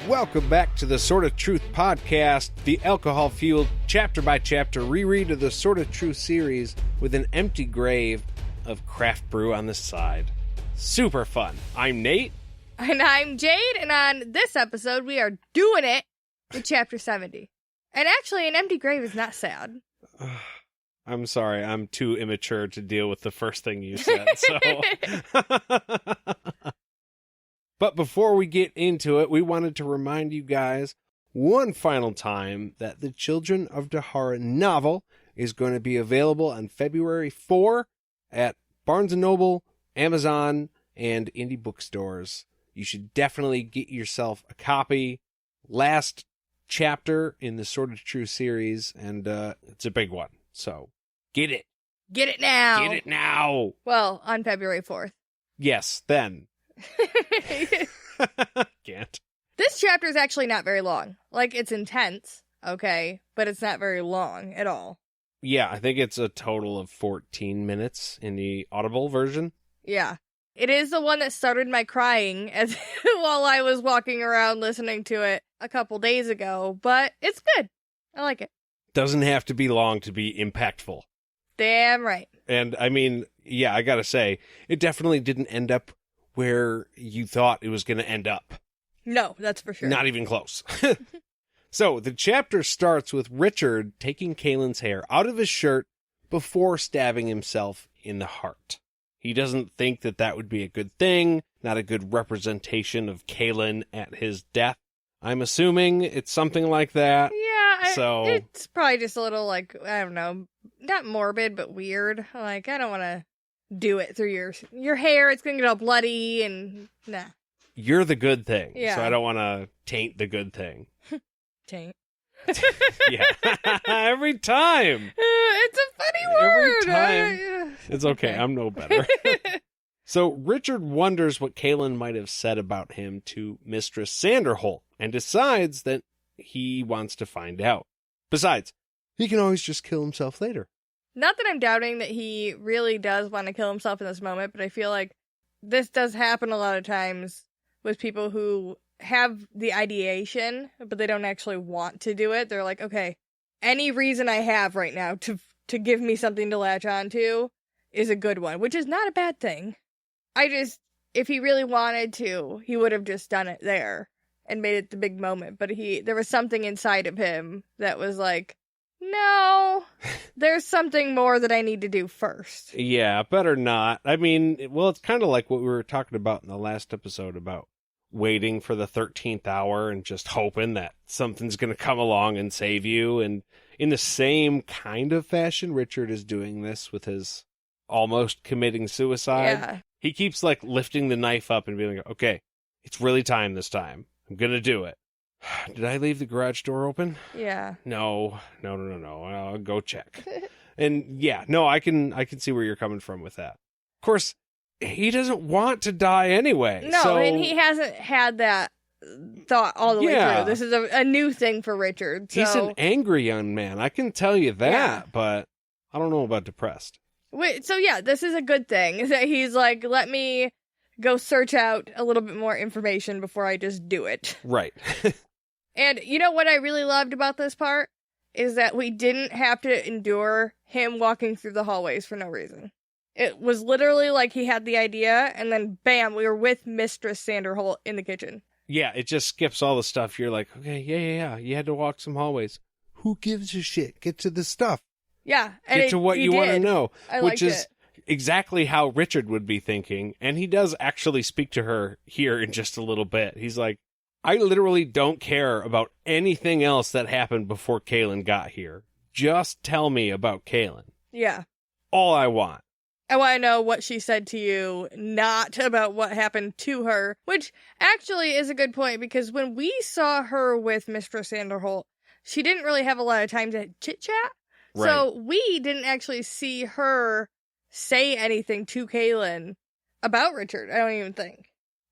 Welcome back to the Sort of Truth podcast, the alcohol-fueled, chapter-by-chapter reread of the Sort of Truth series with an empty grave of craft brew on the side. Super fun. I'm Nate. And I'm Jade, and on this episode, we are doing it with Chapter 70. And actually, an empty grave is not sad. I'm sorry, I'm too immature to deal with the first thing you said, so... But before we get into it, we wanted to remind you guys one final time that the Children of Dahara novel is going to be available on February 4 at Barnes & Noble, Amazon, and indie bookstores. You should definitely get yourself a copy. Last chapter in the Sort of True series, and it's a big one. So, get it. Get it now. Get it now. Well, on February 4th. Yes, then. Can't. This chapter is actually not very long. Like, it's intense, okay, but it's not very long at all. Yeah, I think it's a total of 14 minutes in the Audible version. Yeah. It is the one that started my crying as while I was walking around listening to it a couple days ago, but it's good. I like it. Doesn't have to be long to be impactful. Damn right. And, I mean, yeah, I gotta say, it definitely didn't end up where you thought it was going to end up. No, that's for sure. Not even close. So, the chapter starts with Richard taking Kaylin's hair out of his shirt before stabbing himself in the heart. He doesn't think that that would be a good thing, not a good representation of Kaylin at his death. I'm assuming it's something like that. Yeah, so it's probably just a little, like, I don't know, not morbid, but weird. Like, I don't want to do it through your hair. It's going to get all bloody and nah. You're the good thing. Yeah. So I don't want to taint the good thing. Taint. Yeah. Every time. It's a funny word. Every time. It's okay. I'm no better. So Richard wonders what Kaylin might have said about him to Mistress Sanderholt and decides that he wants to find out. Besides, he can always just kill himself later. Not that I'm doubting that he really does want to kill himself in this moment, but I feel like this does happen a lot of times with people who have the ideation, but they don't actually want to do it. They're like, okay, any reason I have right now to give me something to latch onto is a good one, which is not a bad thing. If he really wanted to, he would have just done it there and made it the big moment. But there was something inside of him that was like, no, there's something more that I need to do first. Yeah, better not. I mean, well, it's kind of like what we were talking about in the last episode about waiting for the 13th hour and just hoping that something's going to come along and save you. And in the same kind of fashion, Richard is doing this with his almost committing suicide. Yeah. He keeps like lifting the knife up and being like, okay, it's really time this time. I'm going to do it. Did I leave the garage door open? Yeah. No. I'll go check. And yeah, no, I can see where you're coming from with that. Of course, he doesn't want to die anyway. No, so... and he hasn't had that thought all the way through. This is a new thing for Richard. So... He's an angry young man. I can tell you that, yeah. But I don't know about depressed. Wait, so yeah, this is a good thing. That he's like, let me go search out a little bit more information before I just do it. Right. And you know what I really loved about this part? Is that we didn't have to endure him walking through the hallways for no reason. It was literally like he had the idea, and then bam, we were with Mistress Sanderholt in the kitchen. Yeah, it just skips all the stuff. You're like, okay, yeah. You had to walk some hallways. Who gives a shit? Get to the stuff. Yeah. And get to what you want to know. Which is exactly how Richard would be thinking. And he does actually speak to her here in just a little bit. He's like, I literally don't care about anything else that happened before Kaylin got here. Just tell me about Kaylin. Yeah. All I want. I want to know what she said to you, not about what happened to her, which actually is a good point, because when we saw her with Mistress Sanderholt, she didn't really have a lot of time to chit-chat. Right. So we didn't actually see her say anything to Kaylin about Richard, I don't even think.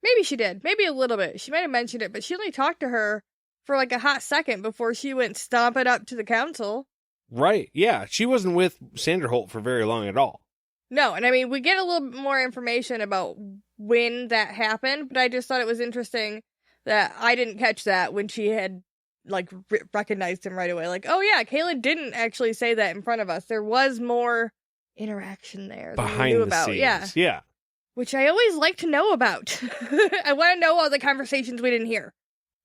Maybe she did. Maybe a little bit. She might have mentioned it, but she only talked to her for like a hot second before she went stomping up to the council. Right. Yeah. She wasn't with Sanderholt for very long at all. No. And I mean, we get a little bit more information about when that happened, but I just thought it was interesting that I didn't catch that when she had, like, recognized him right away. Like, oh yeah, Kaylin didn't actually say that in front of us. There was more interaction there than we Behind knew the about. scenes. Yeah. Which I always like to know about. I want to know all the conversations we didn't hear.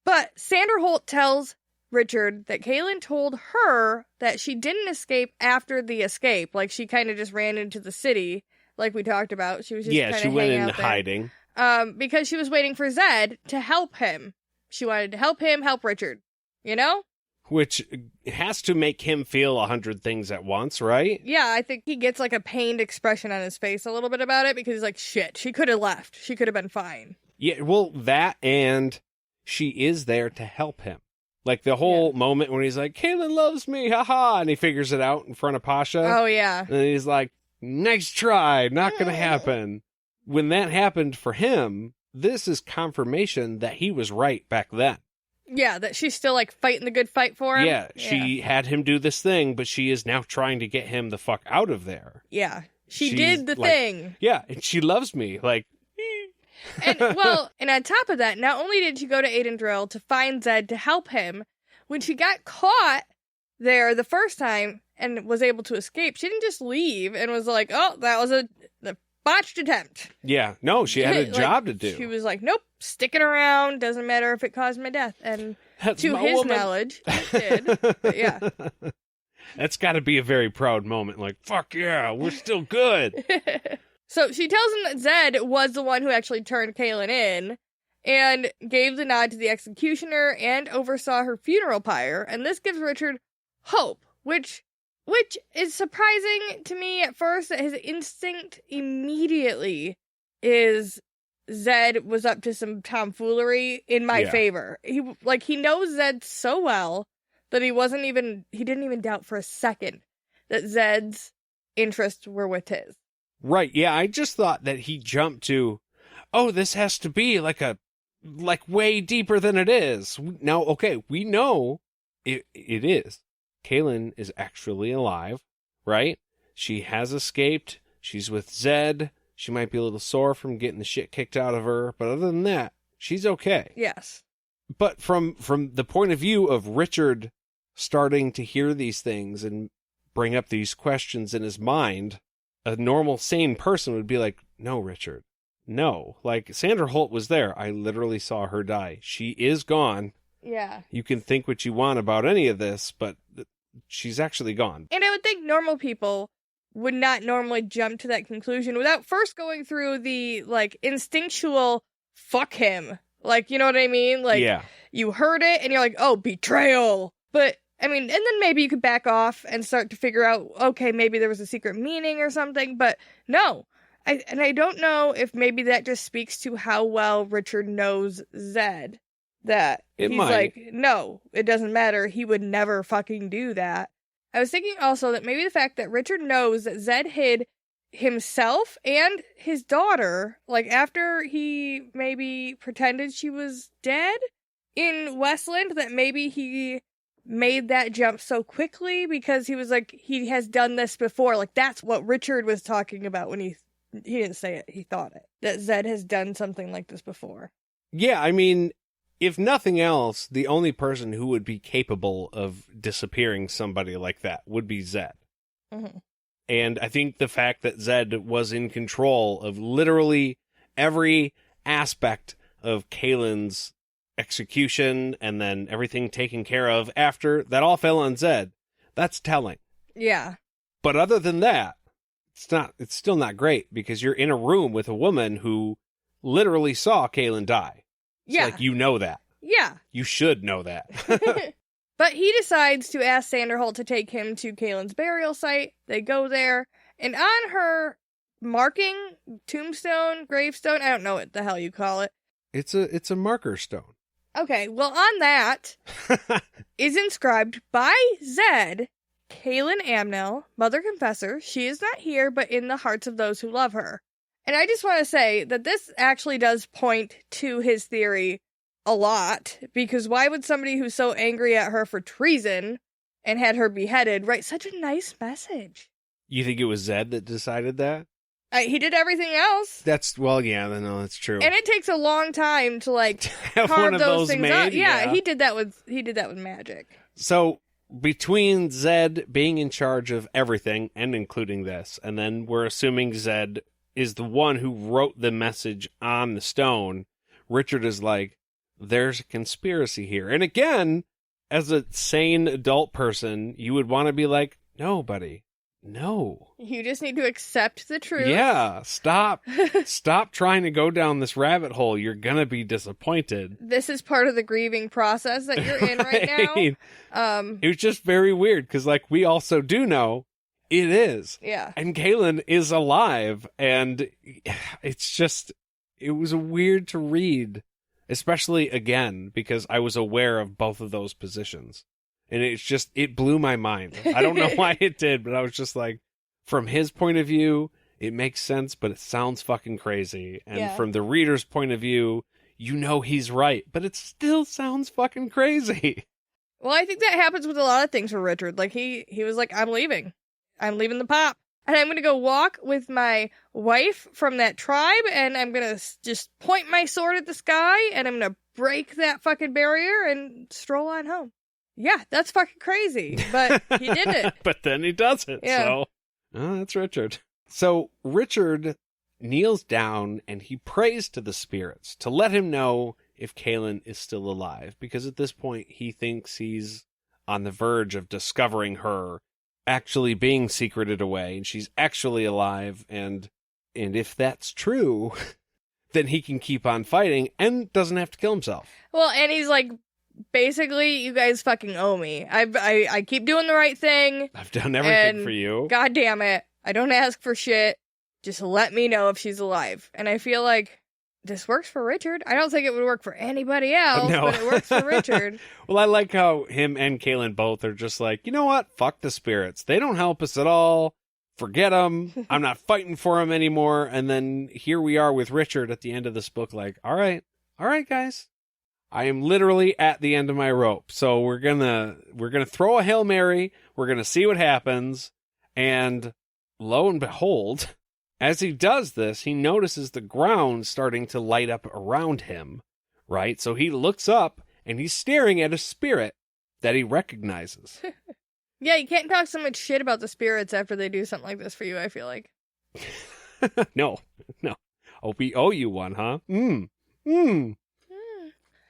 But Sandra Holt tells Richard that Kaylin told her that she didn't escape after the escape. Like, she kind of just ran into the city, like we talked about. She was just kind of hanging out there. Yeah, she went in hiding. Because she was waiting for Zed to help him. She wanted to help him help Richard, you know? Which has to make him feel 100 things at once, right? Yeah, I think he gets like a pained expression on his face a little bit about it because he's like, shit, she could have left. She could have been fine. Yeah, well, that and she is there to help him. Like the whole moment when he's like, Kaylin loves me, haha, and he figures it out in front of Pasha. Oh, yeah. And he's like, nice try, not going to happen. When that happened for him, this is confirmation that he was right back then. Yeah, that she's still, like, fighting the good fight for him. Yeah, she had him do this thing, but she is now trying to get him the fuck out of there. Yeah, she did the thing. Yeah, and she loves me, like... And, well, and on top of that, not only did she go to Aidendrill to find Zed to help him, when she got caught there the first time and was able to escape, she didn't just leave and was like, oh, that was a botched attempt. Yeah, no, she had a job to do. She was like, nope, sticking around, doesn't matter if it caused my death. And to his knowledge, it did. But yeah. That's got to be a very proud moment. Like, fuck yeah, we're still good. So she tells him that Zed was the one who actually turned Kaylin in and gave the nod to the executioner and oversaw her funeral pyre. And this gives Richard hope, which is surprising to me at first, that his instinct immediately is Zed was up to some tomfoolery in my favor. He knows Zed so well that he didn't even doubt for a second that Zed's interests were with his. Right, yeah, I just thought that he jumped to, oh, this has to be like way deeper than it is. Now, okay, we know it is. Kaylin is actually alive, right? She has escaped. She's with Zed. She might be a little sore from getting the shit kicked out of her, but other than that, she's okay. Yes. But from the point of view of Richard starting to hear these things and bring up these questions in his mind, a normal, sane person would be like, no, Richard, no. Like, Sandra Holt was there. I literally saw her die. She is gone. Yeah. You can think what you want about any of this, but she's actually gone. And I would think normal people would not normally jump to that conclusion without first going through the, like, instinctual fuck him. Like, you know what I mean? Like, you heard it and you're like, oh, betrayal. But, I mean, and then maybe you could back off and start to figure out, okay, maybe there was a secret meaning or something. But no. I don't know if maybe that just speaks to how well Richard knows Zed. That he's like, no, it doesn't matter. He would never fucking do that. I was thinking also that maybe the fact that Richard knows that Zed hid himself and his daughter, like after he maybe pretended she was dead in Westland, that maybe he made that jump so quickly because he was like, he has done this before. Like, that's what Richard was talking about when he didn't say it, he thought it. That Zed has done something like this before. Yeah, I mean, if nothing else, the only person who would be capable of disappearing somebody like that would be Zed. Mm-hmm. And I think the fact that Zed was in control of literally every aspect of Kaylin's execution and then everything taken care of after, that all fell on Zed. That's telling. Yeah. But other than that, it's still not great because you're in a room with a woman who literally saw Kaylin die. Yeah. Like, you know that. Yeah. You should know that. But he decides to ask Sandra Holt to take him to Kaylin's burial site. They go there, and on her marking, tombstone, gravestone, I don't know what the hell you call it. It's a marker stone. Okay, well, on that is inscribed by Zed, Kaylin Amnell, Mother Confessor. She is not here, but in the hearts of those who love her. And I just want to say that this actually does point to his theory a lot, because why would somebody who's so angry at her for treason and had her beheaded write such a nice message? You think it was Zed that decided that? He did everything else. Well, yeah, no, that's true. And it takes a long time to like Have carve one of those those things made, up. Yeah, yeah. he did that with magic. So between Zed being in charge of everything, and including this, and then we're assuming Zed is the one who wrote the message on the stone, Richard is like, there's a conspiracy here. And again, as a sane adult person, you would want to be like, no, buddy. No. You just need to accept the truth. Yeah, stop trying to go down this rabbit hole. You're gonna be disappointed. This is part of the grieving process that you're in right now. It was just very weird because, like, we also do know it is. Yeah. And Kaylin is alive, and it was weird to read, especially again because I was aware of both of those positions. And it blew my mind. I don't know why it did, but I was just like, from his point of view, it makes sense, but it sounds fucking crazy. And from the reader's point of view, you know he's right, but it still sounds fucking crazy. Well, I think that happens with a lot of things for Richard. Like, he was like, I'm leaving the pop. And I'm going to go walk with my wife from that tribe, and I'm going to just point my sword at the sky, and I'm going to break that fucking barrier and stroll on home. Yeah, that's fucking crazy, but he did it. But then he does it, so... Oh, that's Richard. So Richard kneels down and he prays to the spirits to let him know if Kaylin is still alive, because at this point he thinks he's on the verge of discovering her actually being secreted away, and she's actually alive, and if that's true, then he can keep on fighting and doesn't have to kill himself. Well, and he's like, basically, you guys fucking owe me. I keep doing the right thing. I've done everything for you. God damn it. I don't ask for shit. Just let me know if she's alive. And I feel like this works for Richard. I don't think it would work for anybody else, but it works for Richard. Well, I like how him and Kaylin both are just like, you know what? Fuck the spirits. They don't help us at all. Forget them. I'm not fighting for them anymore. And then here we are with Richard at the end of this book, like, all right, guys. I am literally at the end of my rope. So we're gonna throw a Hail Mary. We're gonna see what happens. And lo and behold, as he does this, he notices the ground starting to light up around him, right? So he looks up and he's staring at a spirit that he recognizes. Yeah, you can't talk so much shit about the spirits after they do something like this for you, I feel like. No. Oh, we owe you one, huh?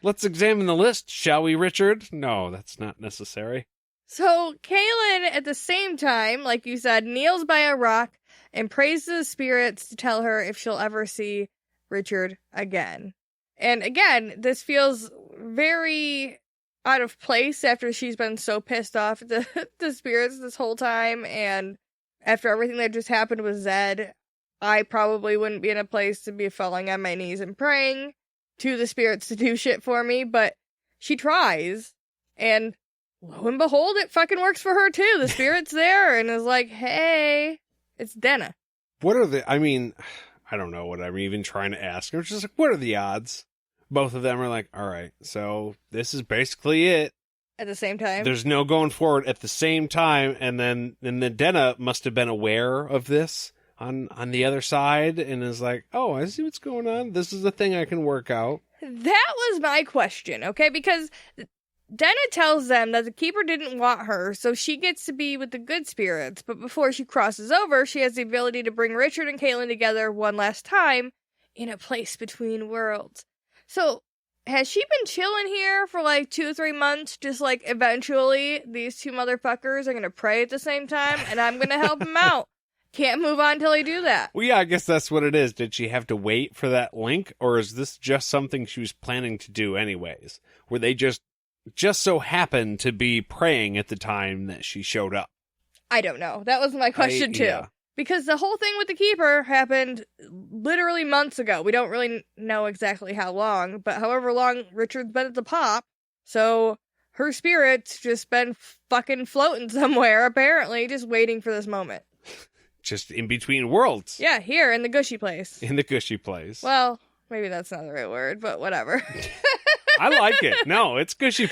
Let's examine the list, shall we, Richard? No, that's not necessary. So, Kaylin, at the same time, like you said, kneels by a rock and prays to the spirits to tell her if she'll ever see Richard again. And again, this feels very out of place after she's been so pissed off at the spirits this whole time, and after everything that just happened with Zed, I probably wouldn't be in a place to be falling on my knees and praying to the spirits to do shit for me, but she tries, and lo and behold, it fucking works for her too. The spirit's there and is like, hey, it's Denna. I don't know what I'm even trying to ask. I'm just like, what are the odds? Both of them are like, all right, so this is basically it. At the same time? There's no going forward at the same time, and then Denna must have been aware of this on the other side and is like, oh, I see what's going on. This is a thing I can work out. That was my question, okay? Because Denna tells them that the Keeper didn't want her, so she gets to be with the good spirits. But before she crosses over, she has the ability to bring Richard and Kaylin together one last time in a place between worlds. So, has she been chilling here for like 2 or 3 months? Just like eventually these two motherfuckers are going to pray at the same time and I'm going to help them out. Can't move on till I do that. Well, yeah, I guess that's what it is. Did she have to wait for that link, or is this just something she was planning to do anyways? Where they just so happened to be praying at the time that she showed up? I don't know. That was my question too. Yeah. Because the whole thing with the Keeper happened literally months ago. We don't really know exactly how long, but however long Richard's been at the pop, so her spirit's just been fucking floating somewhere, apparently, just waiting for this moment. Just in between worlds. Yeah, here in the gushy place. In the gushy place. Well, maybe that's not the right word, but whatever. I like it. No, it's gushy